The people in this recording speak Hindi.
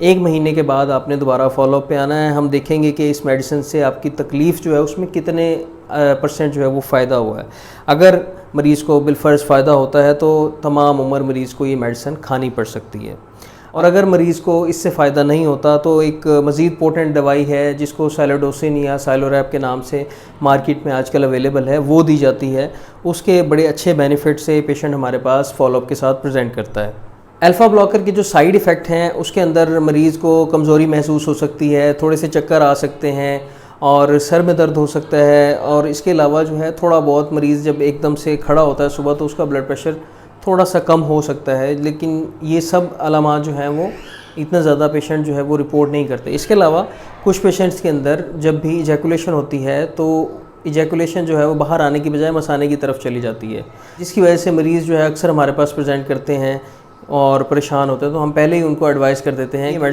1 महीने के बाद आपने दोबारा फॉलोअप पे आना है। हम देखेंगे कि इस मेडिसिन से आपकी तकलीफ़ जो है उसमें कितने % जो है वो फ़ायदा हुआ है। अगर मरीज़ को बिलफ़र्ज़ फ़ायदा होता है तो तमाम उम्र मरीज़ को ये मेडिसिन खानी पड़ सकती है। और अगर मरीज़ को इससे फ़ायदा नहीं होता तो एक मज़ीद पोटेंट दवाई है जिसको साइलोडोसिन या साइलोरैप के नाम से मार्केट में आजकल अवेलेबल है, वो दी जाती है। उसके बड़े अच्छे बेनिफिट से पेशेंट हमारे पास फॉलोअप के साथ प्रेजेंट करता है। अल्फ़ा ब्लॉकर के जो साइड इफ़ेक्ट हैं उसके अंदर मरीज़ को कमज़ोरी महसूस हो सकती है, थोड़े से चक्कर आ सकते हैं और सर में दर्द हो सकता है। और इसके अलावा जो है थोड़ा बहुत मरीज़ जब एकदम से खड़ा होता है सुबह तो उसका ब्लड प्रेशर थोड़ा सा कम हो सकता है, लेकिन ये सब अलामात जो हैं वो इतना ज़्यादा पेशेंट जो है वो रिपोर्ट नहीं करते। इसके अलावा कुछ पेशेंट्स के अंदर जब भी इजैकुलेशन होती है तो इजैकुलेशन जो है वो बाहर आने की बजाय मसाने की तरफ चली जाती है, जिसकी वजह से मरीज़ जो है अक्सर हमारे पास प्रेजेंट करते हैं और परेशान होते हैं। तो हम पहले ही उनको एडवाइस कर देते हैं कि